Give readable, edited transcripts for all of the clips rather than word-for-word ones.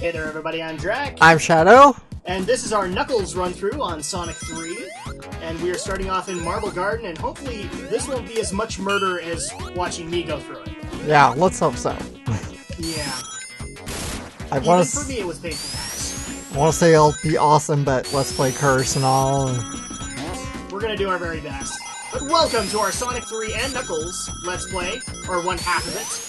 Hey there everybody, I'm Drak. I'm Shadow. And this is our Knuckles run-through on Sonic 3. And we are starting off in Marble Garden, and hopefully this won't be as much murder as watching me go through it. Yeah, let's hope so. Yeah. Even for me it was painful guys. I want to say it'll be awesome, but Let's Play curse and all. We're gonna do our very best. But welcome to our Sonic 3 and Knuckles Let's Play, or one half of it.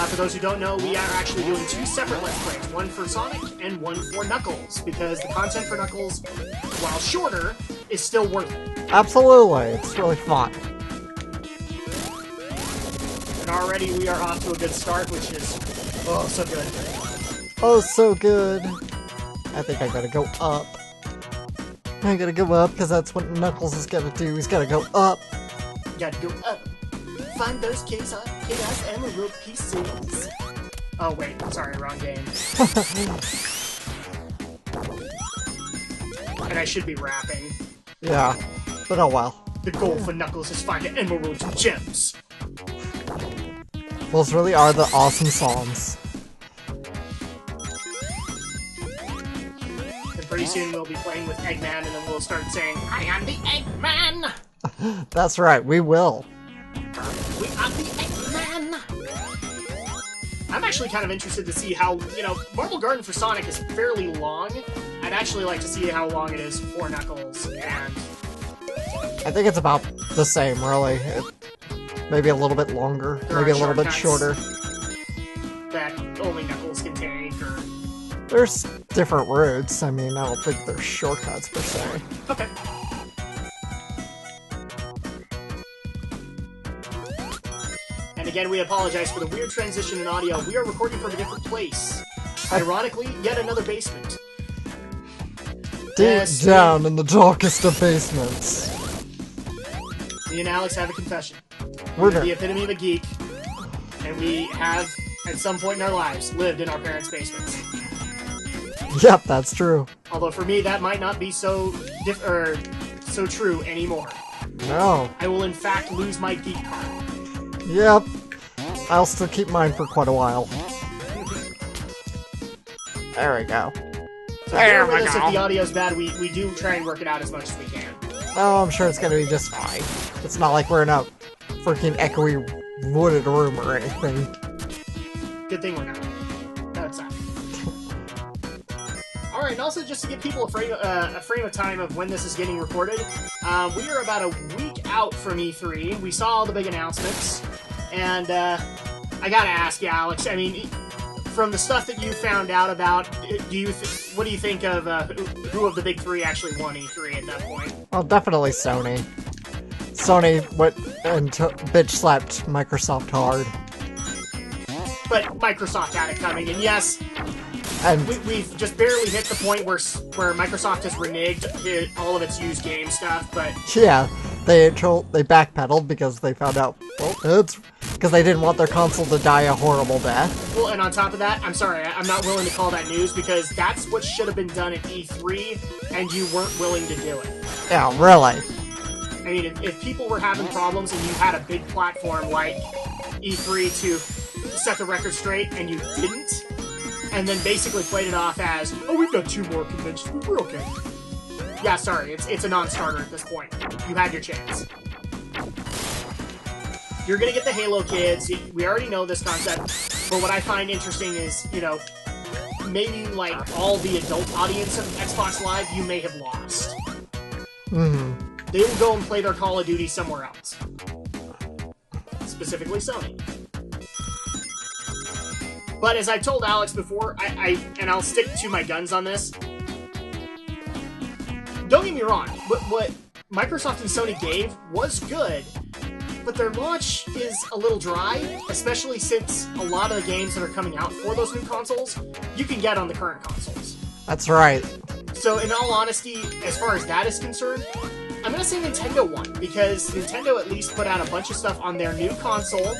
For those who don't know, we are actually doing two separate Let's Plays, one for Sonic and one for Knuckles, because the content for Knuckles, while shorter, is still worth it. Absolutely, it's really fun. And already we are off to a good start, which is, oh, so good. Oh, so good. I think I gotta go up. I gotta go up, because that's what Knuckles is gonna do. He's gotta go up. Gotta go up. Find those Chaos Emerald pieces. Oh wait, sorry, wrong game. And I should be rapping. Yeah, but oh well. The goal for Knuckles is finding emeralds and gems. Those really are the awesome songs. And pretty soon we'll be playing with Eggman, and then we'll start saying, I am the Eggman! That's right, we will. We are the Eggman! I'm actually kind of interested to see how, Marble Garden for Sonic is fairly long. I'd actually like to see how long it is for Knuckles, and... I think it's about the same, really. Maybe a little bit longer, maybe a little bit shorter. That only Knuckles can take, or... There's different routes. I mean, I don't think there's shortcuts, per se. Okay. And again, we apologize for the weird transition in audio. We are recording from a different place. Ironically, yet another basement. Deep down in the darkest of basements. Me and Alex have a confession. We're the epitome of a geek, and we have, at some point in our lives, lived in our parents' basements. Yep, that's true. Although for me, that might not be so true anymore. No. I will in fact lose my geek card. Yep. I'll still keep mine for quite a while. There we go. So bear with us if the audio's bad. We do try and work it out as much as we can. Oh, I'm sure it's gonna be just fine. It's not like we're in a freaking echoey wooded room or anything. Good thing we're not. That's sad. Alright, and also just to give people a frame of time of when this is getting recorded, we are about a week out from E3. We saw all the big announcements, and I gotta ask you, Alex, I mean, from the stuff that you found out about, what do you think of who of the big three actually won E3 at that point? Well, definitely Sony. Sony went and bitch slapped Microsoft hard. But Microsoft had it coming, and yes, and we've just barely hit the point where Microsoft has reneged all of its used game stuff, but... Yeah, they backpedaled because they found out, well, it's because they didn't want their console to die a horrible death. Well, and on top of that, I'm sorry, I'm not willing to call that news, because that's what should have been done at E3, and you weren't willing to do it. Yeah, really. I mean, if people were having problems and you had a big platform like E3 to set the record straight, and you didn't, and then basically played it off as, oh, we've got 2 more conventions, we're okay. Yeah, sorry, it's a non-starter at this point. You had your chance. You're gonna get the Halo kids, we already know this concept, but what I find interesting is, maybe, like, all the adult audience of Xbox Live you may have lost. Mm-hmm. They will go and play their Call of Duty somewhere else. Specifically Sony. But as I told Alex before, and I'll stick to my guns on this, don't get me wrong, what Microsoft and Sony gave was good, but their launch is a little dry, especially since a lot of the games that are coming out for those new consoles, you can get on the current consoles. That's right. So in all honesty, as far as that is concerned, I'm gonna say Nintendo won, because Nintendo at least put out a bunch of stuff on their new console.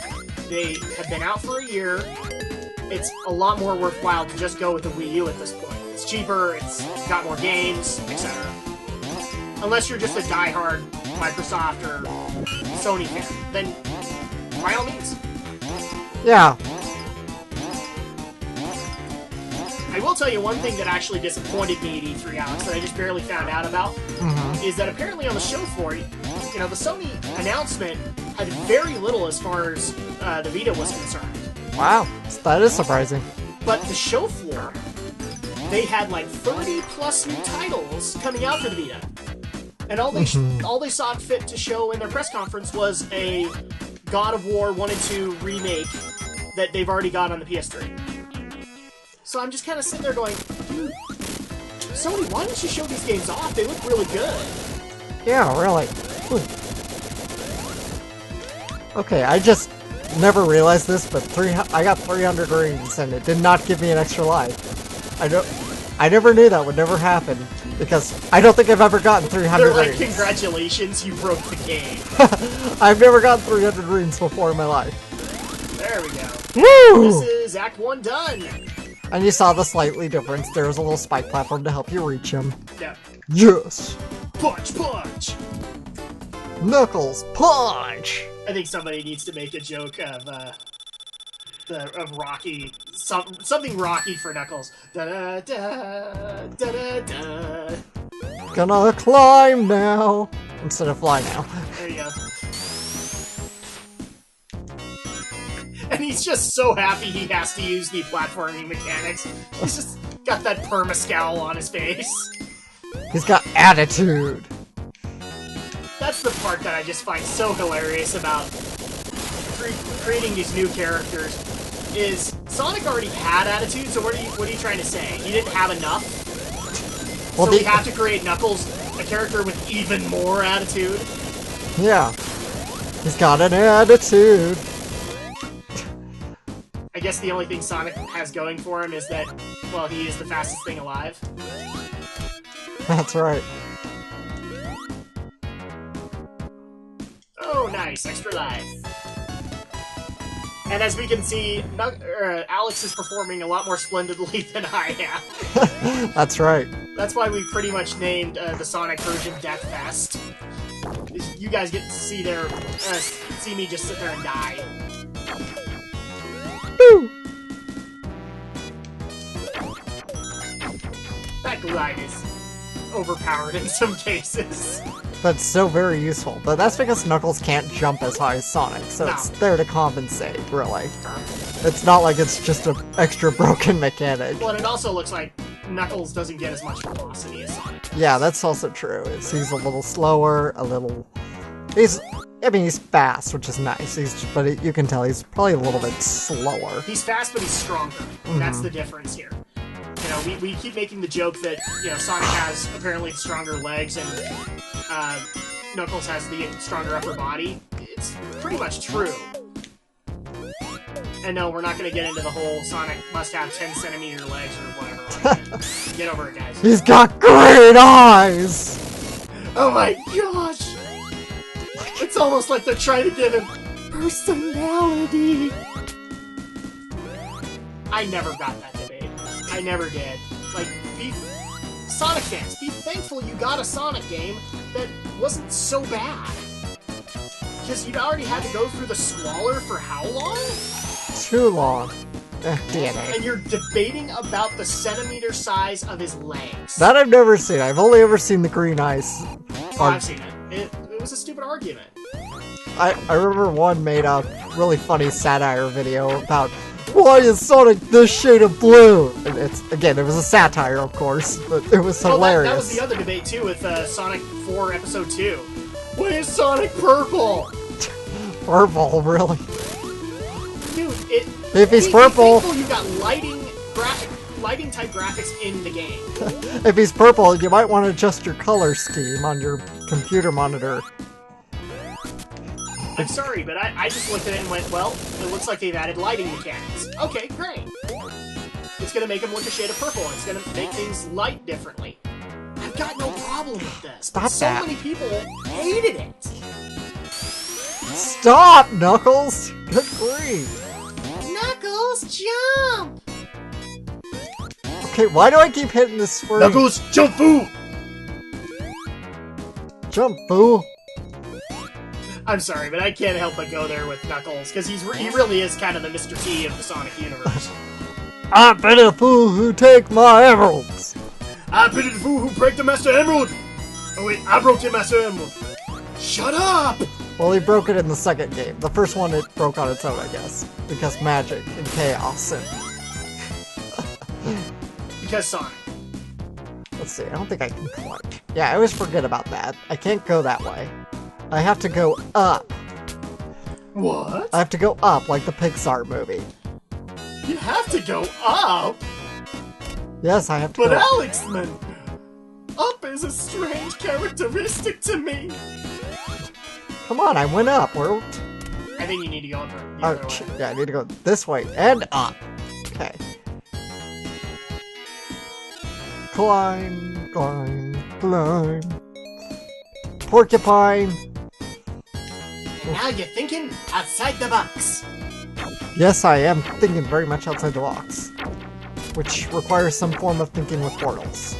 They have been out for a year. It's a lot more worthwhile to just go with the Wii U at this point. It's cheaper, it's got more games, etc. Unless you're just a diehard Microsoft or Sony fan, then by all means. Yeah. I will tell you one thing that actually disappointed me at E3, Alex, that I just barely found out about, is that apparently on the show floor, the Sony announcement had very little as far as the Vita was concerned. Wow, that is surprising. But the show floor, they had like 30 plus new titles coming out for the Vita. And all they saw fit to show in their press conference was a God of War 1 and 2 remake that they've already got on the PS3. So I'm just kind of sitting there going, dude, Sony, why didn't you show these games off? They look really good. Yeah, really. Okay, I just never realized this, but I got 300 rings, and it did not give me an extra life. I never knew that would never happen, because I don't think I've ever gotten 300 They're like, rings. congratulations, you broke the game. I've never gotten 300 rings before in my life. There we go. Woo! This is Act 1 done. And you saw the slightly difference. There was a little spike platform to help you reach him. Yeah. Yes! Punch, punch! Knuckles, punch! I think somebody needs to make a joke of Rocky, something Rocky for Knuckles. Da da da da da da. Gonna climb now instead of fly now. There you go. And he's just so happy he has to use the platforming mechanics. He's just got that perma scowl on his face. He's got attitude. That's the part that I just find so hilarious about creating these new characters. Is Sonic already had attitude? So what are you trying to say? He didn't have enough. Well, so we have to create Knuckles, a character with even more attitude. Yeah, he's got an attitude. I guess the only thing Sonic has going for him is that, well, he is the fastest thing alive. That's right. Oh, nice. Extra life. And as we can see, Alex is performing a lot more splendidly than I am. That's right. That's why we pretty much named the Sonic version Death Fest. You guys get to see me just sit there and die. Woo! That glide is overpowered in some cases. But so very useful. But that's because Knuckles can't jump as high as Sonic, so it's there to compensate, really. It's not like it's just an extra broken mechanic. Well, and it also looks like Knuckles doesn't get as much velocity as Sonic. Yeah, that's also true. He's a little slower, he's fast, which is nice. But you can tell he's probably a little bit slower. He's fast, but he's stronger. That's the difference here. We keep making the joke that, Sonic has apparently stronger legs and Knuckles has the stronger upper body. It's pretty much true. And no, we're not going to get into the whole Sonic must have 10-centimeter legs or whatever. Get over it, guys. He's got great eyes! Oh my gosh! It's almost like they're trying to give him personality. I never got that debate. I never did. Like, Sonic fans, be thankful you got a Sonic game that wasn't so bad. Because you'd already had to go through the Squalor for how long? Too long. Damn it. And you're debating about the centimeter size of his legs. That I've never seen. I've only ever seen the green eyes. Oh, I've seen it. It was a stupid argument. I remember one made a really funny satire video about why is Sonic this shade of blue? And it was a satire, of course, but it was hilarious. That was the other debate too with Sonic 4 Episode 2. Why is Sonic purple? Purple, really? Dude, if he's purple, you got lighting type graphics in the game. If he's purple, you might want to adjust your color scheme on your computer monitor. I'm sorry, but I just looked at it and went, well, it looks like they've added lighting mechanics. Okay, great. It's going to make them look a shade of purple, and it's going to make things light differently. I've got no problem with this. Stop so that. many people hated it. Stop, Knuckles! Good grief! Knuckles, jump! Okay, why do I keep hitting this screen? Knuckles, jump, boo! Jump, boo! I'm sorry, but I can't help but go there with Knuckles, because he really is kind of the Mr. T of the Sonic universe. I pity the fool who take my emeralds. I pity the fool who broke the Master Emerald. Oh wait, I broke the Master Emerald. Shut up! Well, he broke it in the second game. The first one, it broke on its own, I guess. Because magic and chaos and... Because Sonic. Let's see, I don't think I can climb. Yeah, I always forget about that. I can't go that way. I have to go up. What? I have to go up, like the Pixar movie. You have to go up? Yes, I have to But go up. Alex, man, up is a strange characteristic to me. Come on, I went up. Where... I think you need to go up. Oh, yeah, I need to go this way and up. Okay. Climb, climb, climb. Porcupine. And now you're thinking outside the box. Yes, I am thinking very much outside the box. Which requires some form of thinking with portals.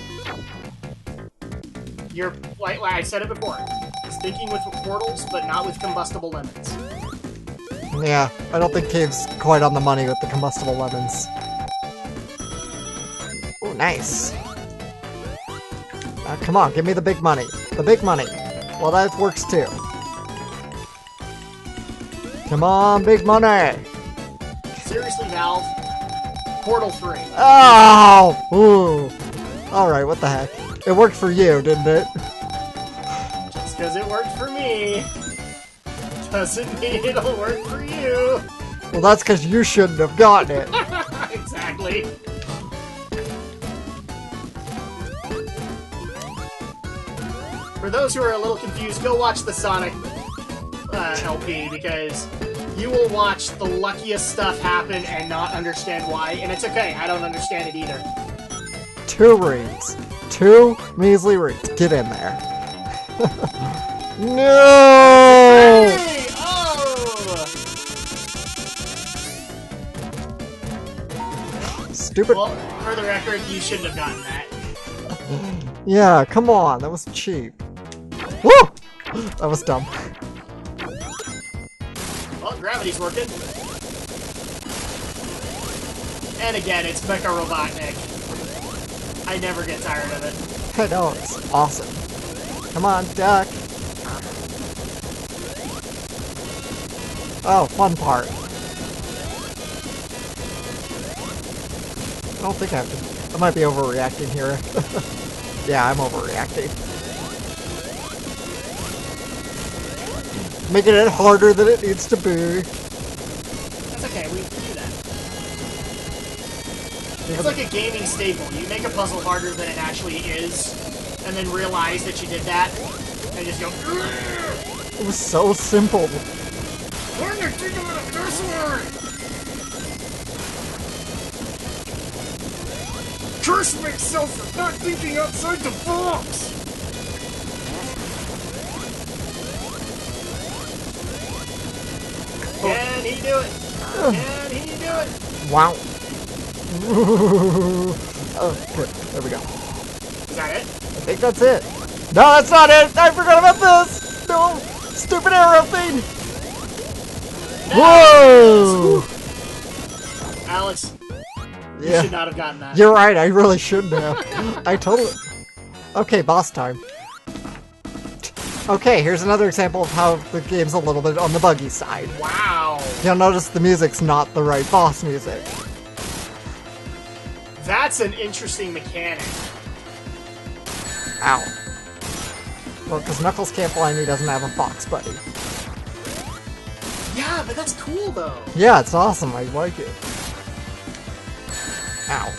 You're, like I said it before, it's thinking with portals, but not with combustible lemons. Yeah, I don't think Cave's quite on the money with the combustible lemons. Oh, nice. Come on, give me the big money. The big money. Well, that works too. Come on, big money! Seriously, Valve. Portal 3. Oh! Ooh. Alright, what the heck. It worked for you, didn't it? Just because it worked for me doesn't mean it'll work for you. Well, that's because you shouldn't have gotten it. Exactly. For those who are a little confused, go watch the Sonic LP, because you will watch the luckiest stuff happen and not understand why, and it's okay, I don't understand it either. 2 rings. 2 measly rings. Get in there. No! Hey! Oh! Stupid. Well, for the record, you shouldn't have gotten that. Yeah, come on. That was cheap. Woo! That was dumb. Well, gravity's working. And again, it's Mecha Robotnik. I never get tired of it. I know, it's awesome. Come on, duck. Oh, fun part. I don't think I have to... I might be overreacting here. Yeah, I'm overreacting. Making it harder than it needs to be. That's okay, we can do that. It's like a gaming staple. You make a puzzle harder than it actually is, and then realize that you did that, and just go, "Ugh!" It was so simple. Why are you thinking of it this way? Curse myself for not thinking outside the box! Can he do it? Can he do it? Wow. Oh, good. There we go. Is that it? I think that's it. No, that's not it! I forgot about this! No! Stupid arrow thing! Whoa! Alex, you Yeah. should not have gotten that. You're right, I really shouldn't have. I totally... Okay, boss time. Okay, here's another example of how the game's a little bit on the buggy side. Wow. You'll notice the music's not the right boss music. That's an interesting mechanic. Ow. Well, because Knuckles can't fly and he doesn't have a fox buddy. Yeah, but that's cool though. Yeah, it's awesome, I like it. Ow.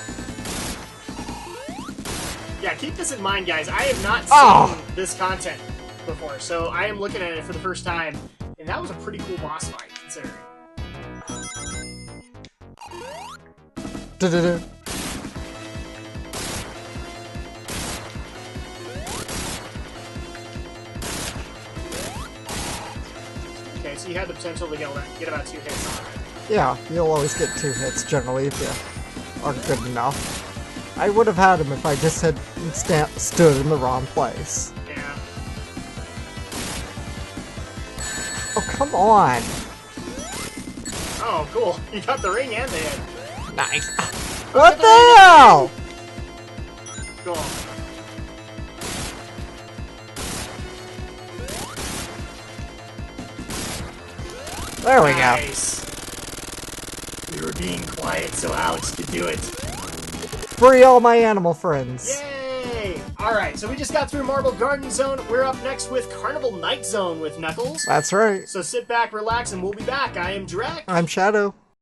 Yeah, keep this in mind, guys. I have not seen this content before, so I am looking at it for the first time, and that was a pretty cool boss fight, considering. Da-da-da. Okay, so you had the potential to get about 2 hits on it. Yeah, you'll always get 2 hits generally if you are good enough. I would have had him if I just had stood in the wrong place. Yeah. Oh, come on! Oh, cool. You got the ring and the head. Nice. What the hell? Go on. There we go. Nice. We were being quiet so Alex could do it. Free all my animal friends. Yay! Alright, so we just got through Marble Garden Zone. We're up next with Carnival Night Zone with Knuckles. That's right. So sit back, relax, and we'll be back. I am Drak. I'm Shadow.